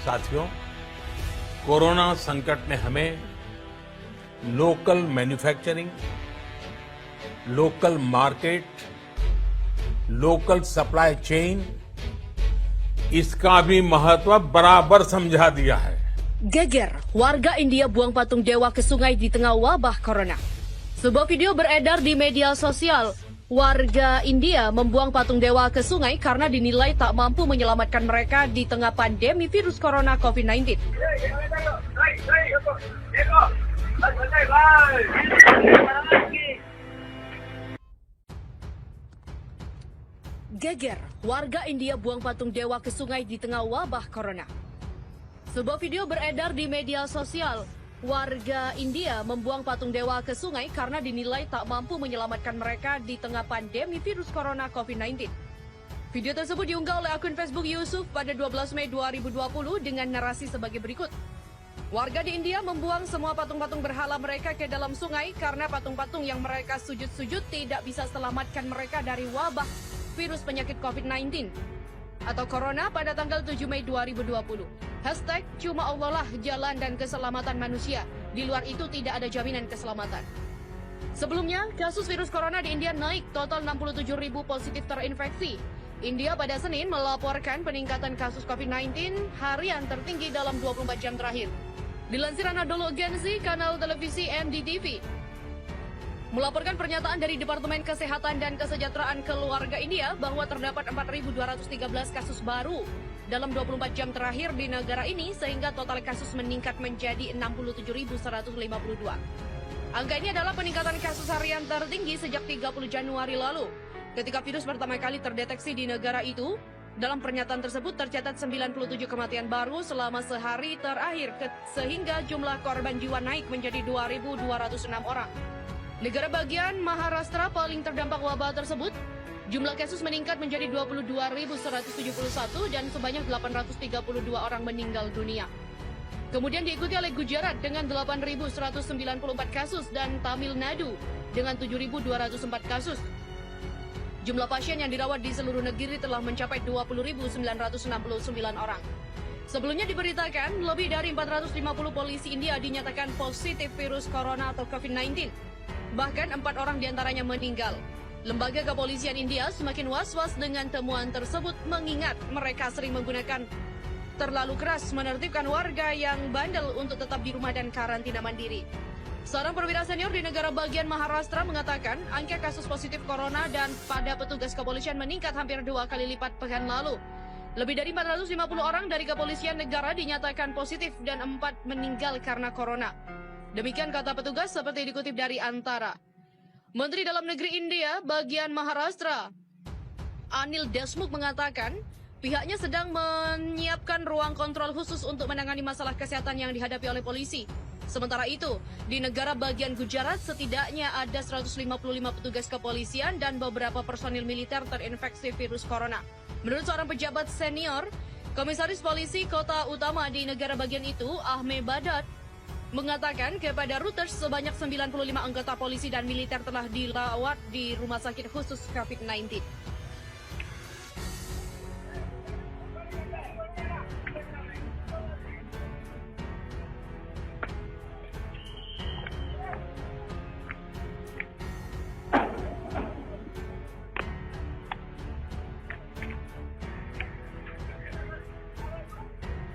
साथियों, कोरोना संकट ने हमें local manufacturing, local market, local supply chain, इसका भी महत्व बराबर समझा दिया है। Geger, warga India buang patung dewa ke sungai di tengah wabah corona. Sebuah video beredar di media sosial. Warga India membuang patung dewa ke sungai karena dinilai tak mampu menyelamatkan mereka di tengah pandemi virus corona COVID-19. Geger, warga India buang patung dewa ke sungai di tengah wabah corona. Sebuah video beredar di media sosial. Warga India membuang patung dewa ke sungai karena dinilai tak mampu menyelamatkan mereka di tengah pandemi virus corona COVID-19. Video tersebut diunggah oleh akun Facebook Yusuf pada 12 Mei 2020 dengan narasi sebagai berikut. Warga di India membuang semua patung-patung berhala mereka ke dalam sungai karena patung-patung yang mereka sujud-sujud tidak bisa selamatkan mereka dari wabah virus penyakit COVID-19 atau Corona pada tanggal 7 Mei 2020. Hashtag cuma Allah lah jalan dan keselamatan manusia. Di luar itu tidak ada jaminan keselamatan. Sebelumnya, kasus virus corona di India naik total 67.000 positif terinfeksi. India pada Senin melaporkan peningkatan kasus COVID-19 harian tertinggi dalam 24 jam terakhir. Dilansir Anadolu Agency, kanal televisi NDTV, melaporkan pernyataan dari Departemen Kesehatan dan Kesejahteraan Keluarga India bahwa terdapat 4.213 kasus baru dalam 24 jam terakhir di negara ini sehingga total kasus meningkat menjadi 67.152. Angka ini adalah peningkatan kasus harian tertinggi sejak 30 Januari lalu, ketika virus pertama kali terdeteksi di negara itu. Dalam pernyataan tersebut tercatat 97 kematian baru selama sehari terakhir, sehingga jumlah korban jiwa naik menjadi 2.206 orang. Negara bagian Maharashtra paling terdampak wabah tersebut. Jumlah kasus meningkat menjadi 22.171 dan sebanyak 832 orang meninggal dunia. Kemudian diikuti oleh Gujarat dengan 8.194 kasus dan Tamil Nadu dengan 7.204 kasus. Jumlah pasien yang dirawat di seluruh negeri telah mencapai 20.969 orang. Sebelumnya diberitakan lebih dari 450 polisi India dinyatakan positif virus corona atau COVID-19. Bahkan 4 orang diantaranya meninggal. Lembaga kepolisian India semakin was-was dengan temuan tersebut mengingat mereka sering menggunakan terlalu keras menertibkan warga yang bandel untuk tetap di rumah dan karantina mandiri. Seorang perwira senior di negara bagian Maharashtra mengatakan angka kasus positif corona dan pada petugas kepolisian meningkat hampir 2 kali lipat pekan lalu. Lebih dari 450 orang dari kepolisian negara dinyatakan positif dan 4 meninggal karena corona. Demikian kata petugas seperti dikutip dari Antara. Menteri Dalam Negeri India bagian Maharashtra, Anil Deshmukh mengatakan pihaknya sedang menyiapkan ruang kontrol khusus untuk menangani masalah kesehatan yang dihadapi oleh polisi. Sementara itu, di negara bagian Gujarat setidaknya ada 155 petugas kepolisian dan beberapa personil militer terinfeksi virus corona. Menurut seorang pejabat senior, Komisaris Polisi Kota Utama di negara bagian itu, Ahmedabad, mengatakan kepada Reuters sebanyak 95 anggota polisi dan militer telah dirawat di rumah sakit khusus COVID-19.